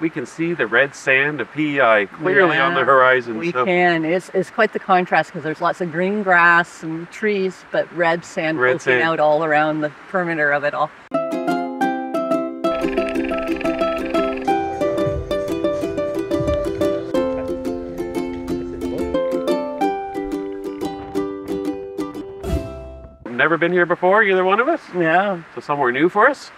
we can see the red sand of PEI clearly on the horizon. We can. It's quite the contrast because there's lots of green grass and trees, but red sand poking out all around the perimeter of it all. Never been here before, either one of us? Yeah. So somewhere new for us?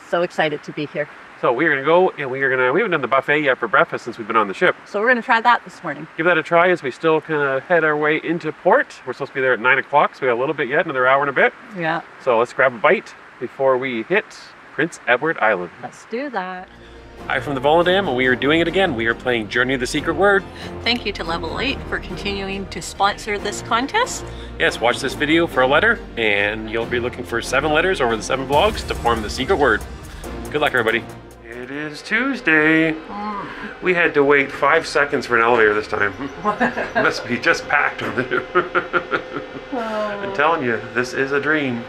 So excited to be here. So we're gonna go and we haven't done the buffet yet for breakfast since we've been on the ship. So we're gonna try that this morning. Give that a try as we still kind of head our way into port. We're supposed to be there at 9 o'clock, so we got a little bit yet, another hour and a bit. Yeah. So let's grab a bite before we hit Prince Edward Island. Let's do that. Hi from the Volendam, and we are doing it again. We are playing Journey of the Secret Word. Thank you to Level 8 for continuing to sponsor this contest. Yes, watch this video for a letter, and you'll be looking for 7 letters over the 7 vlogs to form the secret word. Good luck, everybody. It is Tuesday. We had to wait 5 seconds for an elevator this time. Must be just packed on the I'm telling you, this is a dream.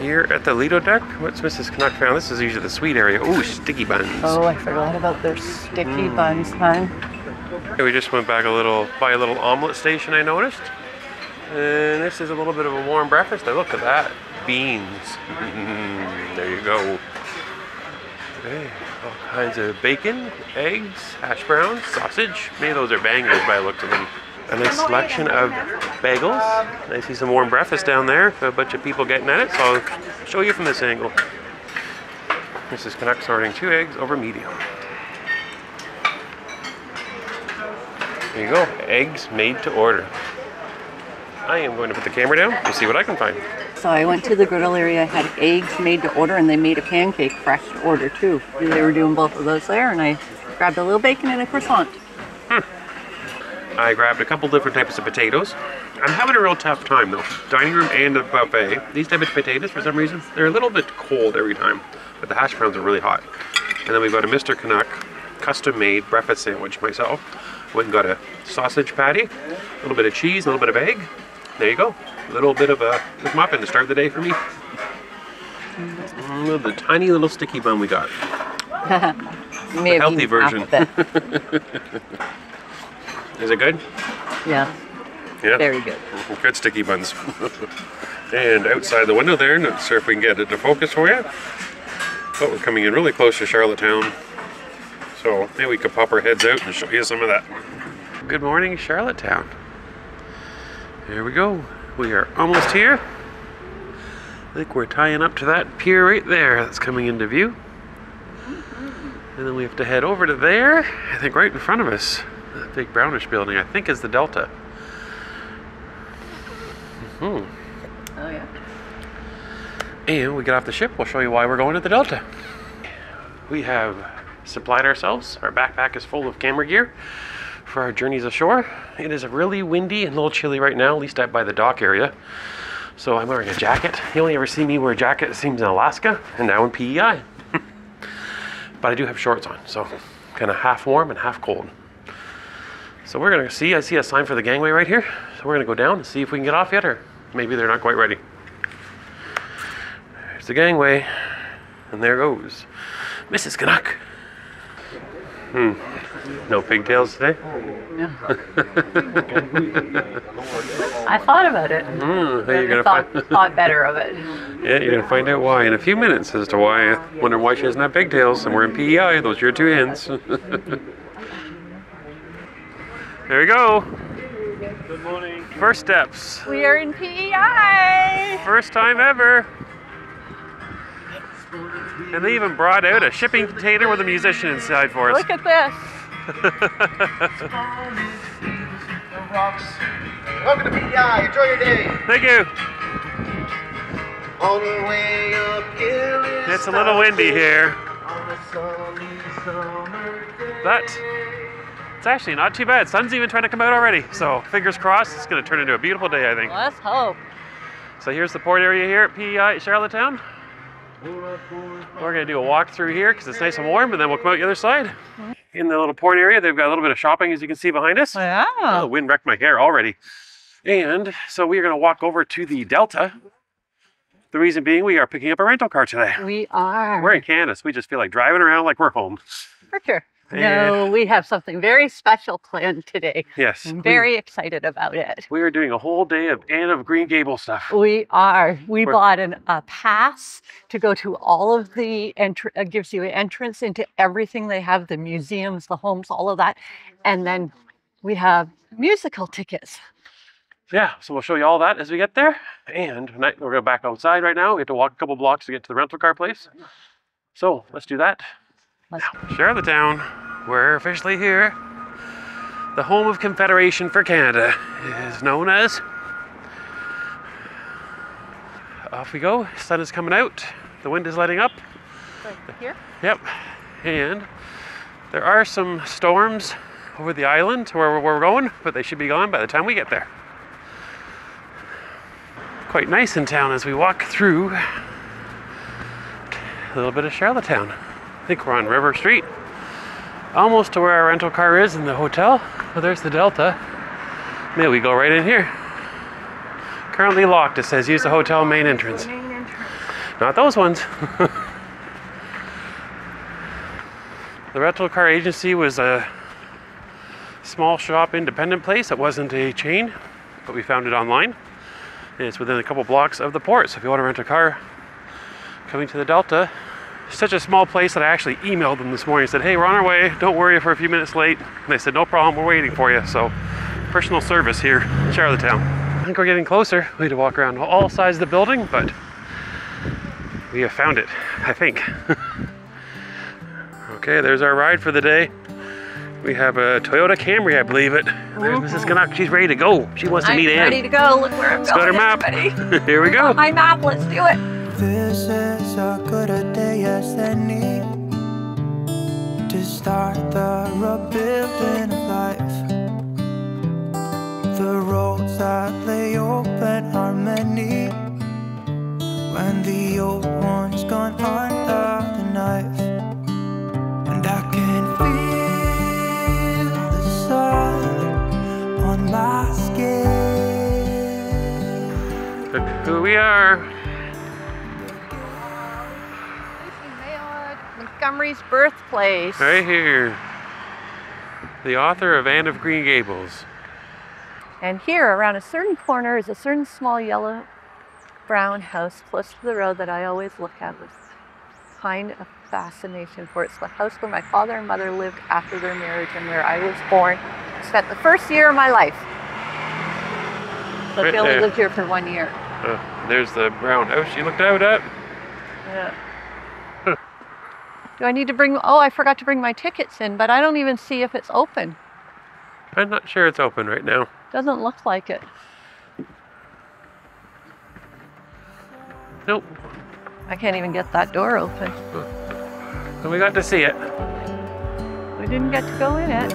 Here at the Lido deck, what's Mrs. Canuck found? This is usually the sweet area. Ooh, sticky buns. Oh, I forgot about their sticky buns, huh? We just went back by a little omelet station, I noticed. And this is a little bit of a warm breakfast. Now look at that. Beans. There you go. Okay, all kinds of bacon, eggs, hash browns, sausage. Maybe those are bangers by the looks of them. A nice selection of bagels. I see some warm breakfast down there. A bunch of people getting at it, so I'll show you from this angle. Mrs. Canuck sorting 2 eggs over medium. There you go, eggs made to order. I am going to put the camera down to see what I can find. So I went to the griddle area, I had eggs made to order, and they made a pancake fresh to order too. They were doing both of those there, and I grabbed a little bacon and a croissant. I grabbed a couple different types of potatoes. I'm having a real tough time though. Dining room and the buffet. These type of potatoes, for some reason, they're a little bit cold every time, but the hash browns are really hot. And then we've got a Mr. Canuck custom-made breakfast sandwich myself. Went and got a sausage patty, a little bit of cheese, a little bit of egg. There you go. A little bit of a muffin to start the day for me. The tiny little sticky bun we got. The healthy version. Is it good? Yeah. Yeah. Very good. Good sticky buns. And outside the window there, not sure if we can get it to focus for you. But we're coming in really close to Charlottetown. So maybe we could pop our heads out and show you some of that. Good morning, Charlottetown. There we go. We are almost here. I think we're tying up to that pier right there that's coming into view. And then we have to head over to there, I think right in front of us. That big brownish building, I think, is the Delta. Oh, yeah. And we get off the ship, we'll show you why we're going to the Delta. We have supplied ourselves. Our backpack is full of camera gear for our journeys ashore. It is really windy and a little chilly right now, at least out by the dock area. So I'm wearing a jacket. You only ever see me wear a jacket, it seems, in Alaska and now in PEI. But I do have shorts on, so kind of half warm and half cold. So we're gonna see, I see a sign for the gangway right here. So we're gonna go down and see if we can get off yet, or maybe they're not quite ready. There's the gangway, and there goes Mrs. Canuck. No pigtails today? Yeah. I thought about it. You're gonna thought better of it. Yeah, you're gonna find out why in a few minutes as to why. I wonder why she doesn't have pigtails, and we're in PEI. Those are your 2 hints. There we go. Good morning. First steps. We are in PEI. First time ever. And they even brought out a shipping container with a musician inside for us. Look at this. Welcome to PEI. Enjoy your day. Thank you. On the way uphill. It's a little windy here, but it's actually not too bad. Sun's even trying to come out already. So fingers crossed, it's going to turn into a beautiful day, I think. Let's hope. So here's the port area here at PEI Charlottetown. We're going to do a walk through here because it's nice and warm, and then we'll come out the other side. In the little port area, they've got a little bit of shopping, as you can see behind us. Yeah. Oh, the wind wrecked my hair already. And so we are going to walk over to the Delta. The reason being, we are picking up a rental car today. We are. We're in Canada, so we just feel like driving around like we're home. departure. No, we have something very special planned today. Yes. I'm very excited about it. We are doing a whole day of Anne of Green Gables stuff. We are. We bought a pass to go to all of the, gives you an entrance into everything they have, the museums, the homes, all of that. And then we have musical tickets. Yeah, so we'll show you all that as we get there. And we're going back outside right now. We have to walk a couple blocks to get to the rental car place. So let's do that. Charlottetown, we're officially here. The home of Confederation for Canada is known as. Off we go. Sun is coming out. The wind is letting up. Right here? Yep. And there are some storms over the island where we're going, but they should be gone by the time we get there. Quite nice in town as we walk through a little bit of Charlottetown. I think we're on River Street, almost to where our rental car is in the hotel. Oh, there's the Delta. Maybe we go right in here. Currently locked, it says use the hotel main entrance. Not those ones. The rental car agency was a small shop independent place. It wasn't a chain, but we found it online. And it's within a couple blocks of the port. So if you want to rent a car coming to the Delta, such a small place that I actually emailed them this morning and said, hey, we're on our way, don't worry if we're a few minutes late. And they said, no problem, we're waiting for you. So personal service here in Charlottetown. I think we're getting closer. We had to walk around all sides of the building, but we have found it, I think. Okay, there's our ride for the day. We have a Toyota Camry, I believe it. There's Mrs. Canucks, she's ready to go. She wants to meet Anne. I'm ready to go, look where I'm going. Got her map. Here we go. My map, let's do it. This is as good a day as any to start the rebuilding of life. The roads that lay open are many when the old one's gone under the knife. And I can feel the sun on my skin. Look who we are. Montgomery's birthplace. Right here. The author of Anne of Green Gables. And here, around a certain corner, is a certain small yellow brown house close to the road that I always look at with kind of fascination for. It's the house where my father and mother lived after their marriage and where I was born. Spent the first year of my life. So Right I only there. lived here for 1 year. There's the brown house you looked out at. Yeah. Do I need to bring, oh, I forgot to bring my tickets in, but I don't even see if it's open. I'm not sure it's open right now. Doesn't look like it. Nope. I can't even get that door open. And we got to see it. We didn't get to go in it.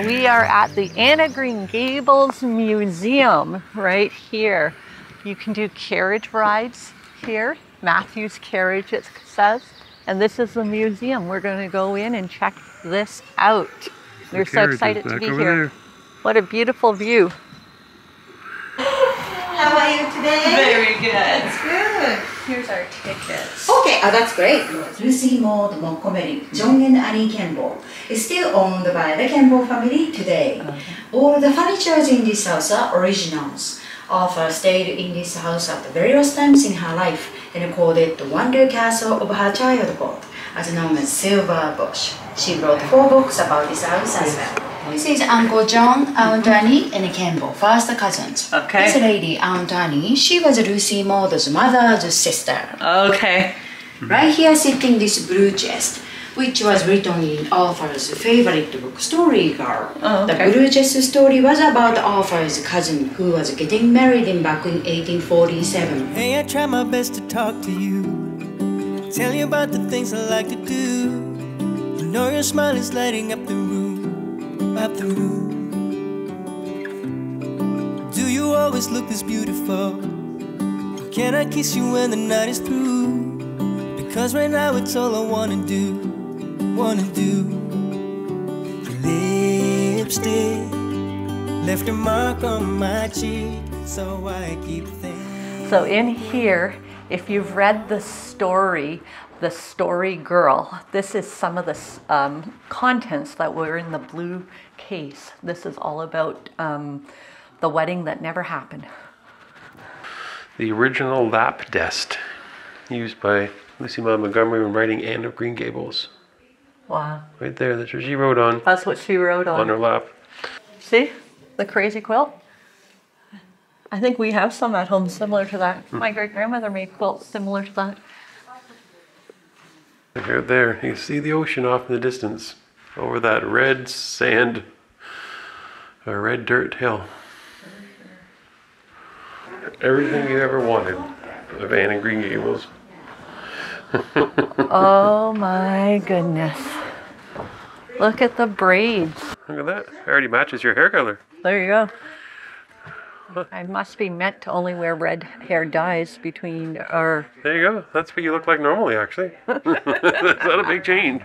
We are at the Anne of Green Gables Museum right here. You can do carriage rides here. Matthew's carriage, it says. And this is the museum. We're going to go in and check this out. We're so excited to be here. What a beautiful view. How are you today? Very good. That's good. Here's our tickets. Okay, that's great. Lucy Maud Montgomery, John and Annie Campbell is still owned by the Campbell family today. All the furniture in this house are originals. Arthur stayed in this house at various times in her life and called it the Wonder Castle of her childhood, as known as Silver Bush. She wrote 4 books about this house as well. This is Uncle John, Aunt Annie, and Campbell, first cousins. Okay. This lady, Aunt Annie, she was Lucy Maud's mother's sister. Okay. Right here sitting this blue chest, which was written in Arthur's favorite book, Story Girl. Oh, okay. The blue chest story was about Arthur's cousin who was getting married back in 1847. Hey, I try my best to talk to you, tell you about the things I like to do. know your smile is lighting up the room, up the room. Do you always look this beautiful? Can I kiss you when the night is through? Because right now it's all I wanna do, wanna do. Your lipstick left a mark on my cheek, so I keep thinking. So in here, if you've read the story Girl, this is some of the contents that were in the blue case. This is all about the wedding that never happened. The original lap desk used by Lucy Maud Montgomery when writing Anne of Green Gables. Wow. Right there, that's what she wrote on. That's what she wrote On her lap. See? The crazy quilt? I think we have some at home similar to that. My great-grandmother made quilts similar to that. Right there, you can see the ocean off in the distance over that red sand, or red dirt hill. Everything you ever wanted of Anne of Green Gables. Oh my goodness. Look at the braids. Look at that. It already matches your hair color. There you go. I must be meant to only wear red hair dyes between our... There you go. That's what you look like normally, actually. That's not a big change.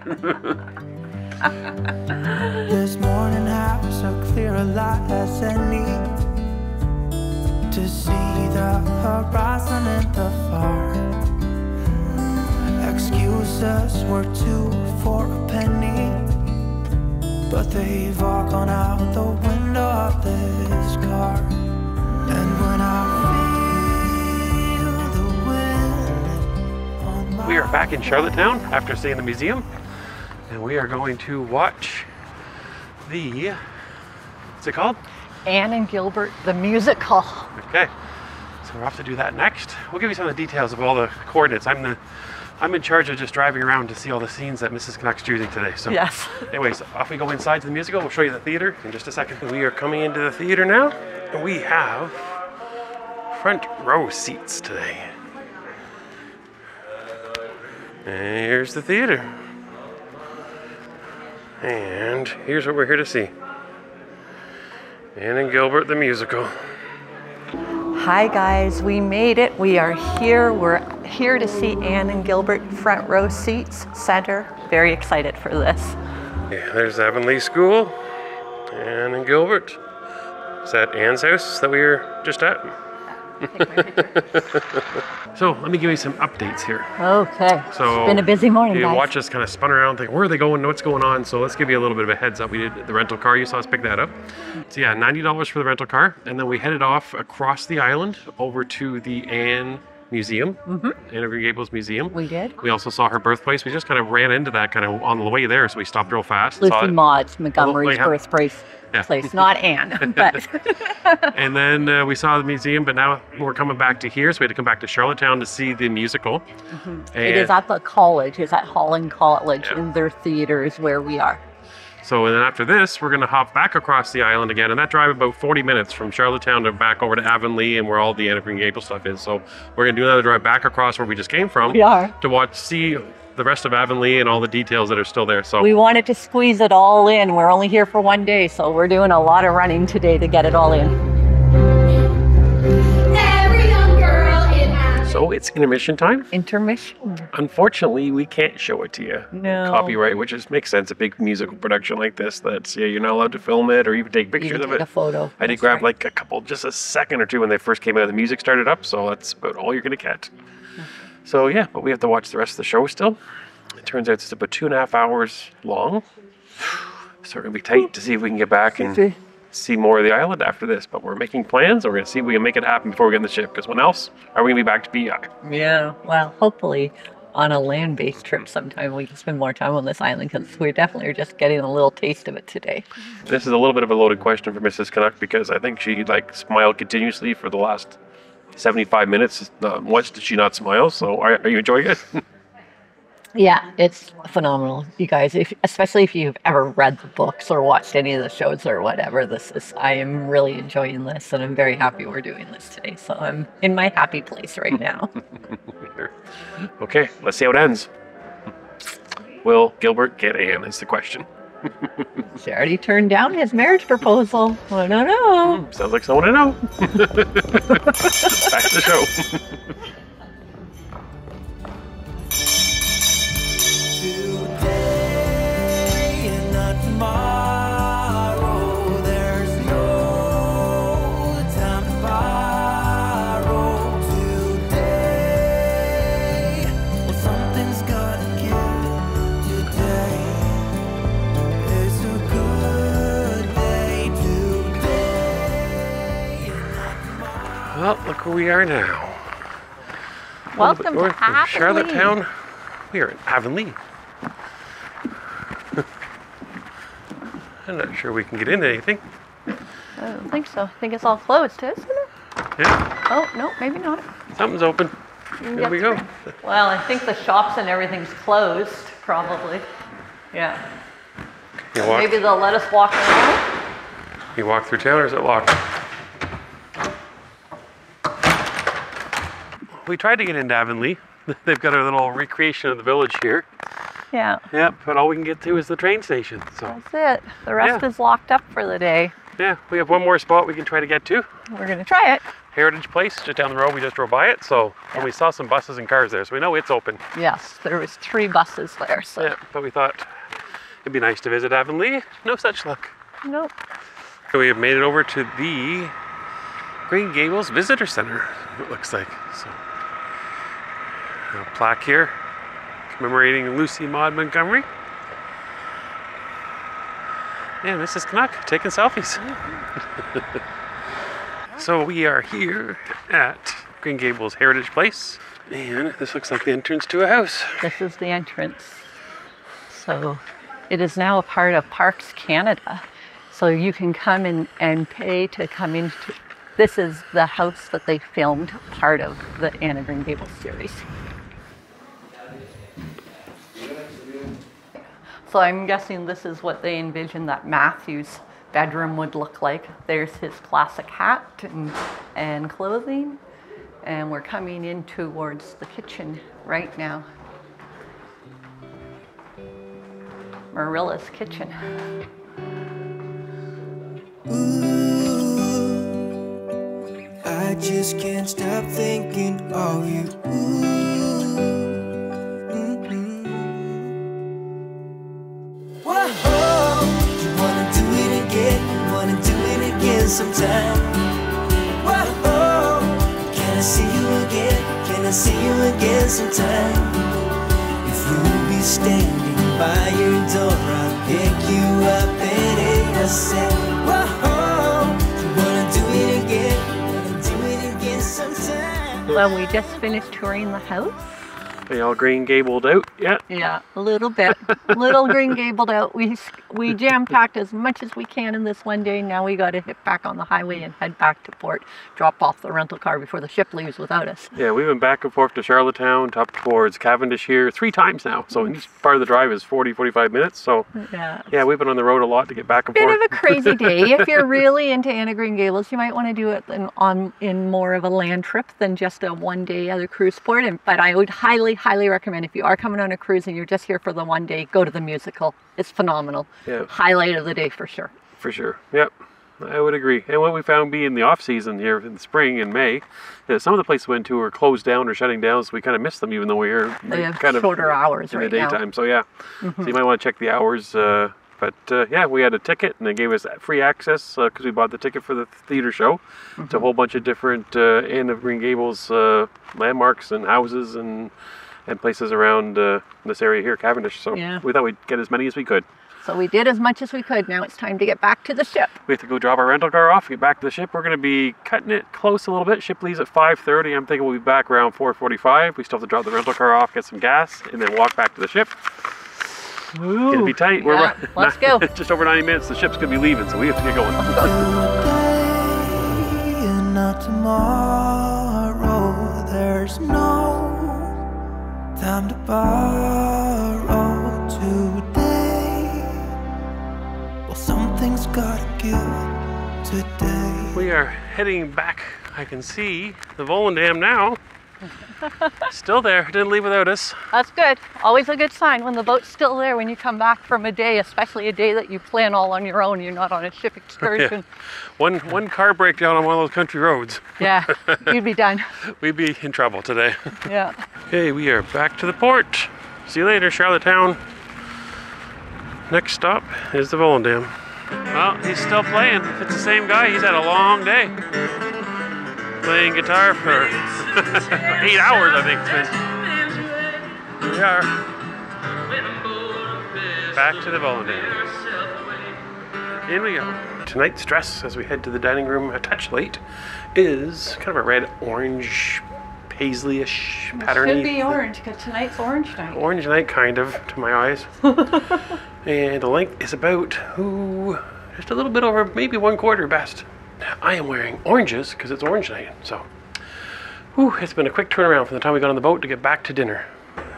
This morning has so clear a light as any to see the horizon in the far. Excuses were 2 for a penny, but they've all gone out the window of this car. And when I feel the wind on my... We are back in Charlottetown after seeing the museum, and we are going to watch the, what's it called? Anne and Gilbert, the musical. Okay, so we're off to do that next. We'll give you some of the details of all the coordinates. I'm in charge of just driving around to see all the scenes that Mrs. Canucks choosing today. So Yes. anyways, off we go inside to the musical. We'll show you the theater in just a second. We are coming into the theater now, and we have front row seats today. And here's the theater. And here's what we're here to see. Anne and Gilbert, the musical. Hi guys, we made it. We are here. We're here to see Anne and Gilbert, front row seats, center. Very excited for this. Yeah, there's Avonlea School. Anne and Gilbert. Is that Anne's house that we were just at? So let me give you some updates here. Okay. So it's been a busy morning, you guys. watch us kind of spun around, think where are they going, what's going on? So let's give you a little bit of a heads up. We did the rental car. You saw us pick that up. So yeah, $90 for the rental car, and then we headed off across the island over to the Anne Museum, Anne of Green Gables Museum. We did. We also saw her birthplace. We just kind of ran into that kind of on the way there, so we stopped real fast. Lucy saw it. Maud Montgomery's yeah. birthplace. Yeah. Place, not Anne, but And then we saw the museum, but now we're coming back to here, so we had to come back to Charlottetown to see the musical. it is at the college. It's at Holland College Yeah. in their theaters where we are. So and then after this, we're going to hop back across the island again, and that drive about 40 minutes from Charlottetown to back over to Avonlea and where all the Anne of Green Gables stuff is. So we're going to do another drive back across where we just came from We are. to see the rest of Avonlea and all the details that are still there. So We wanted to squeeze it all in. We're only here for one day, so we're doing a lot of running today to get it all in. Every young girl in Avonlea. So it's intermission time. Intermission. Unfortunately, we can't show it to you. No. Copyright, which is makes sense. A big musical production like this, that's you're not allowed to film it or even take pictures Even of take it. a photo. I did That's grab right. like a couple, just a second or two when they first came out. The music started up, so that's about all you're gonna get. So yeah, but we have to watch the rest of the show still. It turns out it's about 2.5 hours long, so we're gonna be tight to see if we can get back and see more of the island after this. But we're making plans. We're gonna see if we can make it happen before we get in the ship. Because when else are we gonna be back to PEI? Yeah, well, hopefully on a land-based trip sometime we can spend more time on this island because we definitely are just getting a little taste of it today. This is a little bit of a loaded question for Mrs. Canuck because I think she like smiled continuously for the last 75 minutes. Once did she not smile? So are you enjoying it? Yeah, it's phenomenal, you guys. Especially if you've ever read the books or watched any of the shows or whatever, I am really enjoying this, and I'm very happy we're doing this today. So I'm in my happy place right now. Okay, let's see how it ends. will Gilbert get Anne is the question. He already turned down his marriage proposal. I don't know. Sounds like someone I know. Back to the show. Today and not tomorrow. There's no time to borrow. Today, well, something's gotta give. Today is a good day. Today and not tomorrow. Well, look where we are now. Welcome to North of Avonlea. Charlottetown. We are in Avonlea. I'm not sure we can get into anything. I don't think so. I think it's all closed, isn't it? Yeah, Oh, no, maybe not. something's open. can There get we go. through. Well, I think the shops and everything's closed, probably. Yeah. You walk, Maybe they'll let us walk around. you walk through town, or is it locked? We tried to get into Avonlea. They've got a little recreation of the village here. Yeah, Yep, but all we can get to is the train station. So that's it. The rest Yeah. is locked up for the day. yeah, we have one more spot we can try to get to. We're gonna try it. Heritage Place, just down the road. We just drove by it, so and we saw some buses and cars there, so we know it's open. Yes, there was 3 buses there, so Yeah, but we thought it'd be nice to visit Avonlea. No such luck. nope. So we have made it over to the Green Gables Visitor Center, it looks like. So, a plaque here commemorating Lucy Maud Montgomery. And Mrs. Canuck taking selfies. So we are here at Green Gables Heritage Place, and this looks like the entrance to a house. This is the entrance. So it is now a part of Parks Canada. So you can come in and pay to come into. This is the house that they filmed part of the Anne of Green Gables series. So I'm guessing this is what they envisioned that Matthew's bedroom would look like. There's his classic hat and clothing. And we're coming in towards the kitchen right now. Marilla's kitchen. Ooh, I just can't stop thinking of you. Ooh, whoa, you wanna do it again? You wanna do it again sometime? Whoa, can I see you again? Can I see you again sometime? If you'll be standing by your door, I'll pick you up and I said, whoa, you wanna do it again? Wanna do it again sometime? Well, we just finished touring the house. They all Green Gabled out. Yeah. Yeah, a little bit. Little Green Gabled out. We jam-packed as much as we can in this one day. Now we got to hit back on the highway and head back to port. Drop off the rental car before the ship leaves without us. Yeah, we've been back and forth to Charlottetown, up towards Cavendish here 3 times now. So each part of the drive is 40, 45 minutes. So yeah, we've been on the road a lot to get back and Bit forth. of a crazy day. If you're really into Anne of Green Gables, you might want to do it in more of a land trip than just a one-day at a cruise port. But I would highly recommend, if you are coming on a cruise and you're just here for the one day, go to the musical. It's phenomenal. Yeah. Highlight of the day for sure. For sure. Yep. I would agree. And what we found being the off season here in the spring and May, is some of the places we went to were closed down or shutting down, so we kind of missed them even though we were They have kind of shorter hours in right the now. daytime. So yeah. So you might want to check the hours. But yeah, we had a ticket and they gave us free access because we bought the ticket for the theater show to a whole bunch of different Anne of Green Gables landmarks and houses and places around this area here, Cavendish. So Yeah. we thought we'd get as many as we could. So we did as much as we could. Now it's time to get back to the ship. We have to go drop our rental car off, get back to the ship. We're going to be cutting it close a little bit. Ship leaves at 5:30. I'm thinking we'll be back around 4:45. We still have to drop the rental car off, get some gas, and then walk back to the ship. It'll be tight. Yeah, let's go. Just over 90 minutes. The ship's going to be leaving, so we have to get going. Today and not tomorrow. There's no time to borrow today. Well, something's gotta give today. We are heading back. I can see the Volendam now. Still there, didn't leave without us. That's good. Always a good sign when the boat's still there when you come back from a day, especially a day that you plan all on your own. You're not on a ship excursion. Yeah. One car breakdown on one of those country roads. Yeah, you'd be done. We'd be in trouble today. Yeah. Okay, we are back to the port. See you later, Charlottetown. Next stop is the Volendam. Well, he's still playing. If it's the same guy, he's had a long day. Playing guitar for 8 hours, I think it's been. Here we are. Back to the Volendam. In we go. Tonight's dress, as we head to the dining room a touch late, is kind of a red-orange, paisley-ish pattern. It should be orange, because tonight's orange night. Orange night, kind of, to my eyes. And the length is about, just a little bit over, maybe 1/4 best. I am wearing oranges because it's orange night, so it's been a quick turnaround from the time we got on the boat to get back to dinner.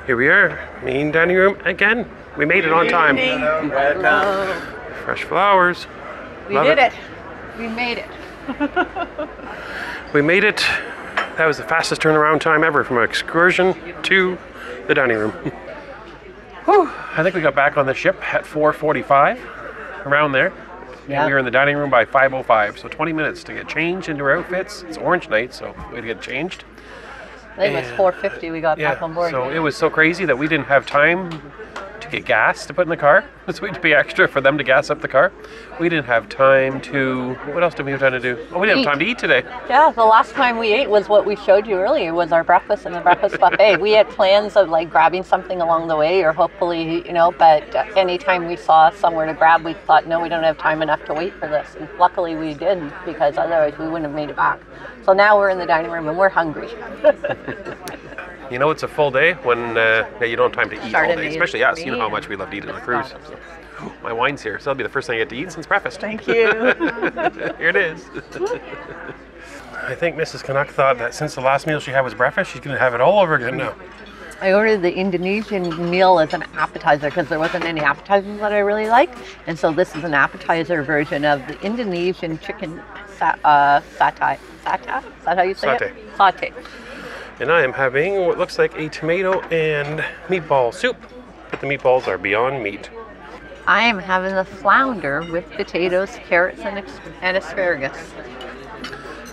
Here we are, main dining room again. We made it on time. Hello. Fresh flowers. We Love did it. We made it. We made it. That was the fastest turnaround time ever from an excursion to the dining room. Whew. I think we got back on the ship at 4:45, around there. Yeah. And we were in the dining room by 5:05, so 20 minutes to get changed into our outfits. It's orange night, so we had to get changed. I think it was 4:50 we got back on board. So it was so crazy that we didn't have time to get gas to put in the car. So we had to pay extra for them to gas up the car. We didn't have time to, what else did we have time to do? Oh, we didn't have time to eat today. Yeah, the last time we ate was what we showed you earlier, was our breakfast in the breakfast buffet. We had plans of like grabbing something along the way, or hopefully, but anytime we saw somewhere to grab, we thought, no, we don't have time enough to wait for this. And luckily we didn't, because otherwise we wouldn't have made it back. So now we're in the dining room and we're hungry. You know, it's a full day when you don't have time to eat all day, especially us. You know how much we love to eat on a cruise. So, my wine's here, so that'll be the first thing I get to eat since breakfast. Thank you. Here it is. I think Mrs. Canuck thought that since the last meal she had was breakfast, she's going to have it all over again now. I ordered the Indonesian meal as an appetizer because there wasn't any appetizers that I really like. And so this is an appetizer version of the Indonesian chicken satay. Satay? Is that how you say it? Satay. And I am having what looks like a tomato and meatball soup, but the meatballs are beyond meat. I am having the flounder with potatoes, carrots, and asparagus.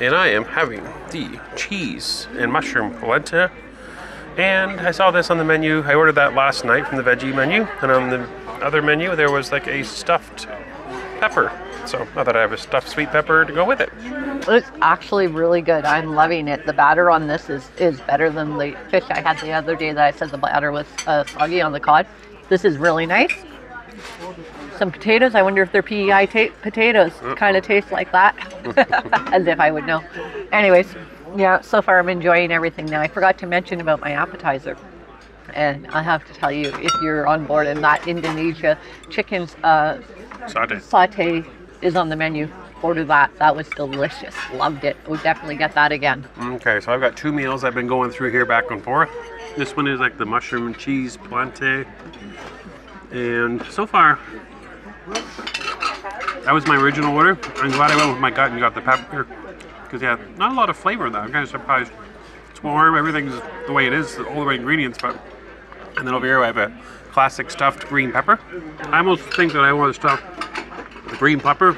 And I am having the cheese and mushroom polenta. And I saw this on the menu. I ordered that last night from the veggie menu. And on the other menu, there was like a stuffed pepper. So I thought I'd have a stuffed sweet pepper to go with it. It's actually really good. I'm loving it. The batter on this is better than the fish I had the other day that I said the batter was soggy on the cod. This is really nice. Some potatoes. I wonder if they're PEI potatoes. Kind of taste like that. As if I would know. Anyways, yeah, so far I'm enjoying everything now. I forgot to mention about my appetizer. And I have to tell you, if you're on board and that Indonesia chicken satay is on the menu, order that. That was delicious. Loved it. We'll definitely get that again. Okay, so I've got 2 meals I've been going through here back and forth. This one is like the mushroom and cheese polenta. And so far, that was my original order. I'm glad I went with my gut and got the pepper. Because yeah, not a lot of flavor in that. I'm kind of surprised. It's warm, everything's the way it is, all the right ingredients, but... And then over here I have a classic stuffed green pepper. I almost think that I want to stuff the green pepper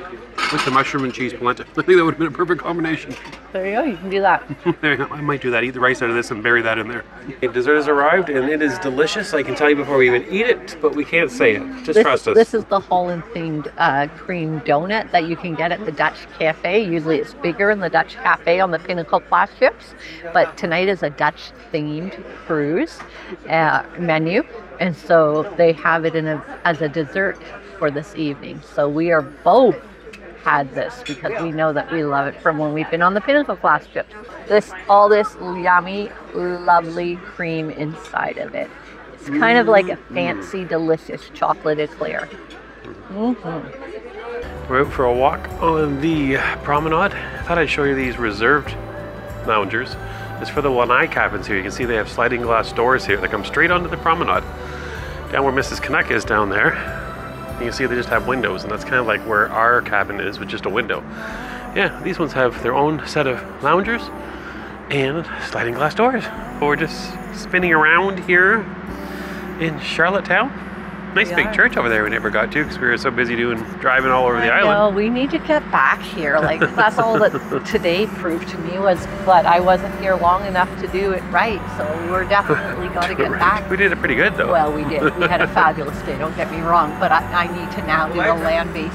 with the mushroom and cheese polenta. I think that would have been a perfect combination. There you go, you can do that. There you go. I might do that, eat the rice out of this and bury that in there. Okay, dessert has arrived and it is delicious. I can tell you before we even eat it, but we can't say it. Just trust us. This is the Holland themed cream donut that you can get at the Dutch Cafe. Usually it's bigger in the Dutch Cafe on the Pinnacle class ships, but tonight is a Dutch themed cruise menu, and so they have it as a dessert for this evening. So we are both had this because we know that we love it from when we've been on the Pinnacle class ships. All this yummy, lovely cream inside of it. It's kind of like a fancy, delicious chocolate eclair. We're out for a walk on the promenade. I thought I'd show you these reserved loungers. It's for the lanai cabins here. You can see they have sliding glass doors here that come straight onto the promenade. Down where Mrs. Canuck is down there, you can see they just have windows, and that's kind of like where our cabin is with just a window. Yeah, these ones have their own set of loungers, and sliding glass doors. We're just spinning around here in Charlottetown. Nice big church over there we never got to because we were so busy driving all over the island. No, we need to get back here. Like, that's all that today proved to me was, but I wasn't here long enough to do it right. So we're definitely got to get back. We did it pretty good though. Well, we did. We had a fabulous day, don't get me wrong. But I need to now do a land base,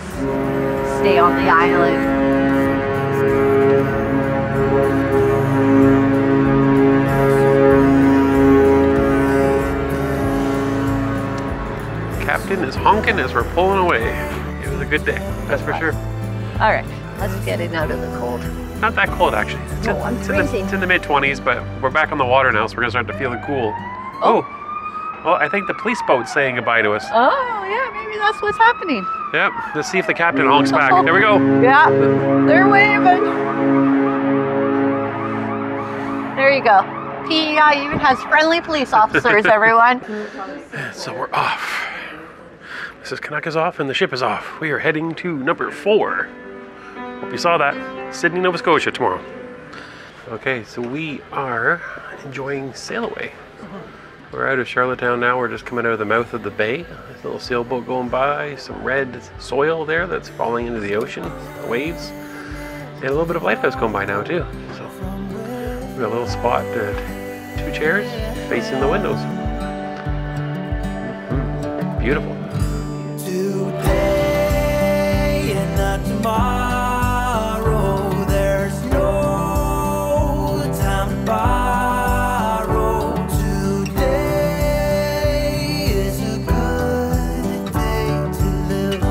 stay on the island. Captain is honking as we're pulling away. It was a good day, that's for sure. All right, let's get in out of the cold. Not that cold actually. I'm freezing. It's in the mid-20s, but we're back on the water now, so we're gonna start to feel it cool. Oh, well, I think the police boat's saying goodbye to us. Oh, yeah, maybe that's what's happening. Yep, let's see if the captain honks back. There we go. Yeah, they're waving. There you go. PEI even has friendly police officers, everyone. So we're off. Mrs. Canucks is off and the ship is off. We are heading to number 4. Hope you saw that. Sydney, Nova Scotia tomorrow. Okay, so we are enjoying Sail Away. We're out of Charlottetown now. We're just coming out of the mouth of the bay. There's a little sailboat going by. Some red soil there that's falling into the ocean, the waves. And a little bit of lighthouse going by now too. So we got a little spot, 2 chairs facing the windows. Beautiful. Today and not tomorrow, there's no time to borrow. Today is a good day to live.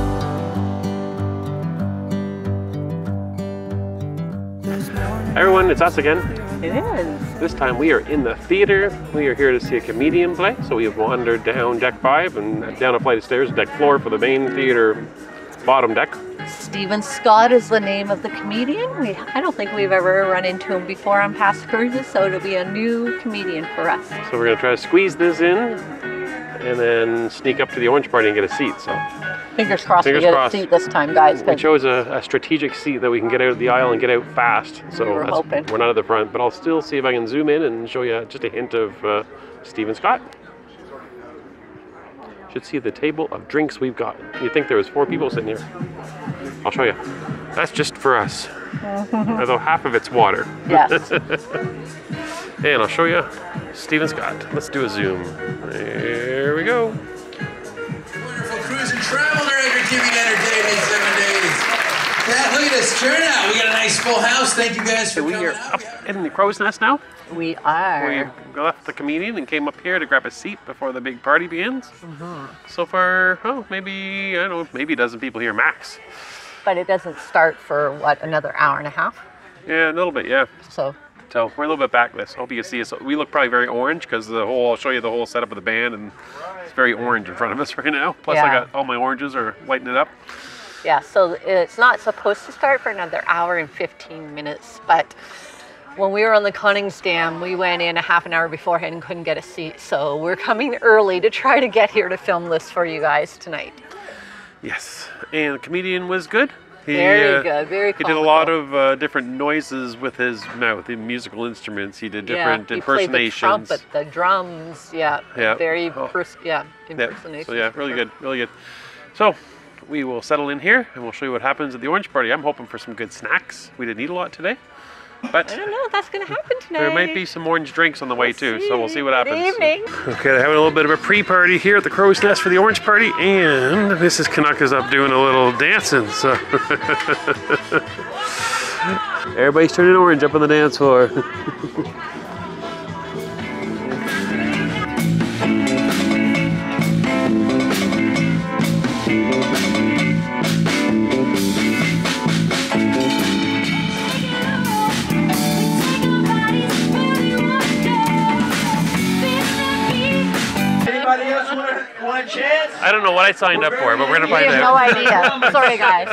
Everyone, it's us again. It is. This time we are in the theater. We are here to see a comedian play. So we have wandered down deck 5 and down a flight of stairs, deck 4 for the main theater bottom deck. Stephen Scott is the name of the comedian. I don't think we've ever run into him before on past cruises, so it'll be a new comedian for us. So we're gonna try to squeeze this in and then sneak up to the orange party and get a seat. So Fingers crossed Fingers we get crossed. a seat this time, guys. we chose a strategic seat that we can get out of the aisle and get out fast. So We're hoping. we're not at the front, but I'll still see if I can zoom in and show you just a hint of Stephen Scott. Should see the table of drinks we've got. You'd think there was 4 people sitting here. I'll show you. That's just for us. Although half of it's water. Yes. And I'll show you Stephen Scott. Let's do a zoom. There we go. Wonderful cruise and travel director giving entertainment 7 days. Yeah, look at this turnout. We got a nice full house. Thank you guys for We coming are out. up in the crow's nest now. We are. We left the comedian and came up here to grab a seat before the big party begins. So far, maybe, I don't know, maybe a dozen people here max. But it doesn't start for, what, another hour and a half? Yeah, a little bit, yeah. So, So we're a little bit back this. Hope you can see us. We look probably very orange because I'll show you the whole setup of the band, and it's very orange in front of us right now. Plus I Yeah. got all my oranges are lighting it up. yeah, so it's not supposed to start for another hour and 15 minutes, but when we were on the Cunnings Dam, we went in a half an hour beforehand and couldn't get a seat. So we're coming early to try to get here to film this for you guys tonight. Yes, and the comedian was good. Very good, very He did a lot of different noises with his mouth, the musical instruments. He did different he impersonations. played the trumpet, the drums, very, Yeah, impersonations. so yeah, really good, really good. So we will settle in here and we'll show you what happens at the orange party. I'm hoping for some good snacks. We didn't eat a lot today, but I don't know if that's going to happen tonight. there might be some orange drinks on the way too, so we'll see what Good happens. evening. Okay, they're having a little bit of a pre-party here at the Crow's Nest for the orange party, and Mrs. Canuck is up doing a little dancing, so everybody's turning orange up on the dance floor. Anybody else want a chance? I don't know what I signed up for, but we're gonna You find have no out. idea. Sorry, guys.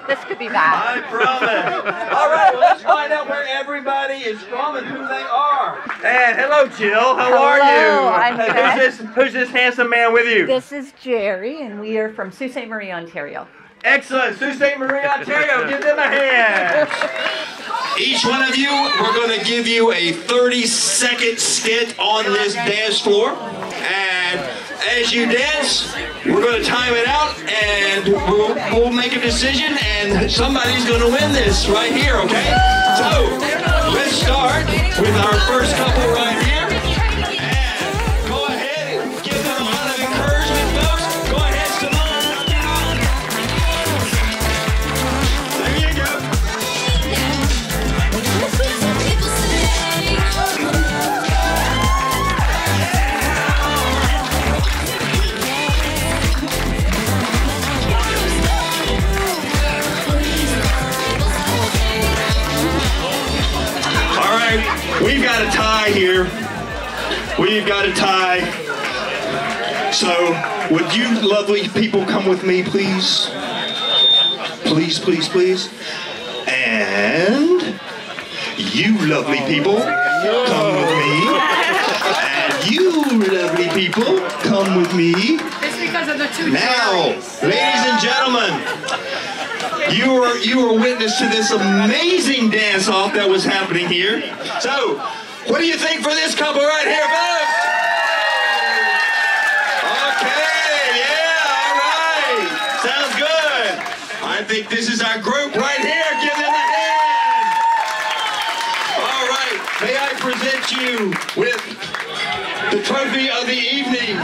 This could be bad. I promise. All right, well, let's find out where everybody is from and who they are. And hello, Jill. How are Hello, you? I'm good. Who's this handsome man with you? This is Jerry, and we are from Sault Ste. Marie, Ontario. Excellent. Sault Ste. Marie, Ontario. Give them a hand. Each one of you, we're going to give you a 30-second stint on this dance floor. And as you dance, we're going to time it out, and we'll make a decision, and somebody's going to win this right here, okay? So, let's start with our first couple right here. And go ahead, give them a lot of encouragement, folks. Go ahead, Simone. There you go. We've got a tie here. We've got a tie. So, would you lovely people come with me, please? Please, please, please. And you lovely people, come with me. And you lovely people, come with me. It's because of the two Now, ladies and gentlemen, you were witness to this amazing dance-off that was happening here. So, what do you think for this couple right here, folks? Okay, yeah, all right. Sounds good. I think this is our group right here. Give them a hand. All right, may I present you with the trophy of the evening.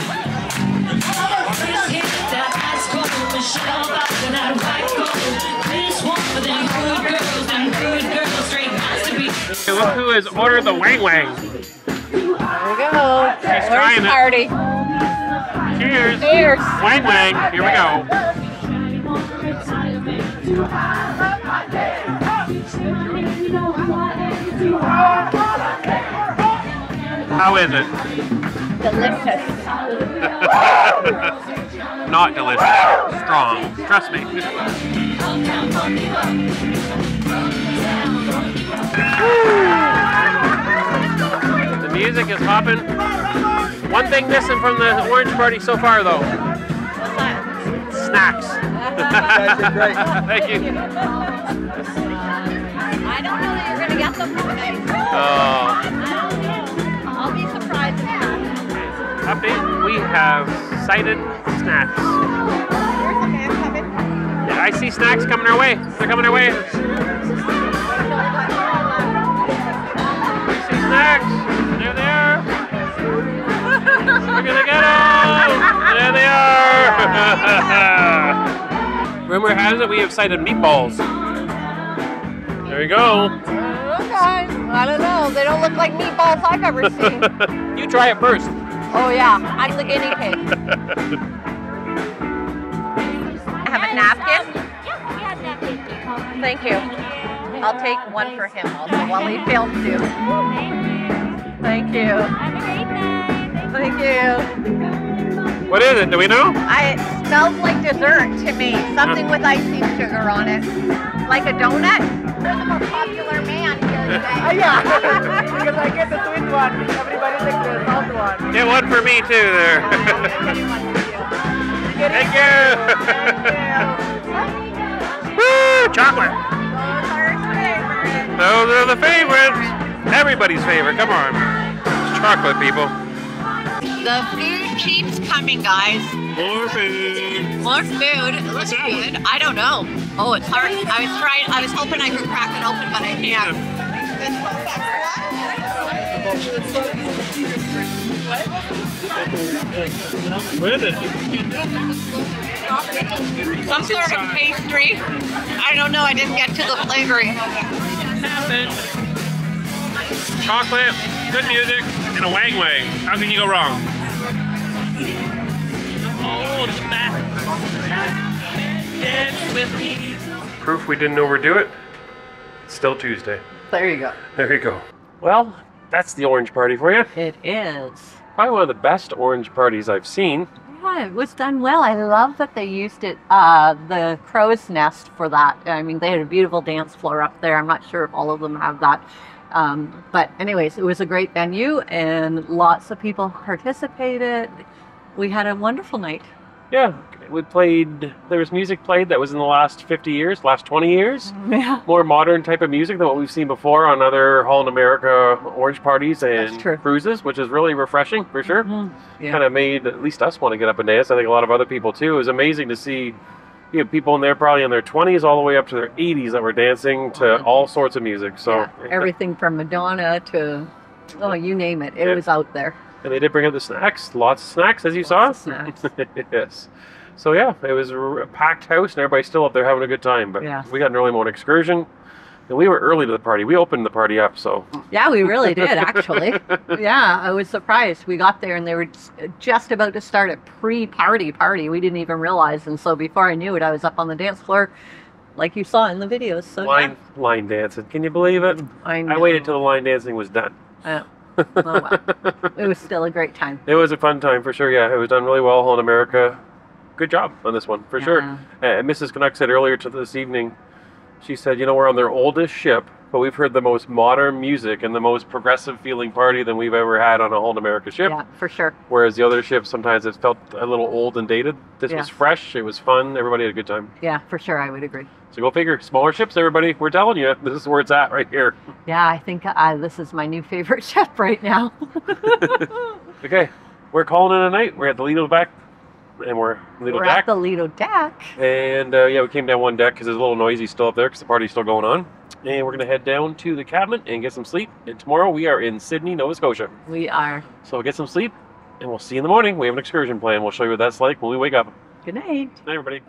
Look who has ordered the wang wang. There we go. She's trying it. Party. Cheers. Cheers. Wang wang. Here we go. How is it? Delicious. Not delicious. Strong. Trust me. The music is hopping. One thing missing from the orange party so far, though. Snacks. Thank you. I don't know that you're going to get them tonight. Oh. I'll be surprised. Update, we have sighted snacks. Yeah, I see snacks coming our way. They're coming our way. I see snacks. There they are. We're gonna get them. There they are. Rumor has it we have sighted meatballs. There you go. Okay. I don't know. They don't look like meatballs I've ever seen. You try it first. Oh yeah, I'm the guinea pig. I have a napkin? Thank you. I'll take one for him also while he films you. Thank you. Have a great night. Thank you. What is it? Do we know? It smells like dessert to me. Something with icing sugar on it. Like a donut. You're the more popular man here today. Yeah, because I get the sweet one. Everybody takes the salt one. Get one for me too there. Thank you. Woo! Chocolate. Those are the favorites. Everybody's favorite. Come on. It's chocolate, people. The food keeps coming, guys. More food. More food. It looks good. I don't know. Oh, it's hard. I was hoping I could crack it open, but I can't. What is it? Some sort of pastry. I don't know. I didn't get to the flavoring. Chocolate, good music, and a wang wang. How can you go wrong? Oh, the back. Dance with me. Proof we didn't overdo it. It's still Tuesday. There you go. There you go. Well, that's the orange party for you. It is. Probably one of the best orange parties I've seen. Yeah, it was done well. I love that they used it, the crow's nest for that. I mean, they had a beautiful dance floor up there. I'm not sure if all of them have that. But anyways, it was a great venue and lots of people participated. We had a wonderful night. Yeah, we played, there was music played that was in the last 50 years, last 20 years. Yeah. More modern type of music than what we've seen before on other Holland America orange parties and cruises, which is really refreshing for sure. Yeah. Kind of made at least us want to get up and dance. I think a lot of other people too. It was amazing to see people in there probably in their 20s all the way up to their 80s that were dancing to all sorts of music. So everything from Madonna to, oh, you name it. It was out there. And they did bring up the snacks, lots of snacks, as you saw. Snacks. Yes. So yeah, it was a packed house, and everybody's still up there having a good time. But we got an early morning excursion, and we were early to the party. We opened the party up, so. Yeah, we really did, actually. Yeah, I was surprised. We got there, and they were just about to start a pre-party. We didn't even realize, and so before I knew it, I was up on the dance floor, like you saw in the videos. So line dancing. Can you believe it? I waited till the line dancing was done. Oh, well. It was still a great time. It was a fun time for sure. Yeah, it was done really well. Holland America, good job on this one for sure. Mrs. Canucks said earlier to this evening, she said, you know, we're on their oldest ship, but we've heard the most modern music and the most progressive feeling party than we've ever had on a Holland America ship. Yeah, for sure. Whereas the other ships sometimes it felt a little old and dated. This was fresh. It was fun. Everybody had a good time. Yeah, for sure. I would agree. So go figure. Smaller ships, everybody. We're telling you, this is where it's at right here. Yeah, I think this is my new favorite ship right now. Okay, we're calling it a night. We're at the Lido deck. And we're at the Lido deck. And yeah, we came down one deck because it's a little noisy still up there because the party's still going on. And we're going to head down to the cabin and get some sleep. And tomorrow we are in Sydney, Nova Scotia. We are. So get some sleep and we'll see you in the morning. We have an excursion plan. We'll show you what that's like when we wake up. Good night. Good night, everybody.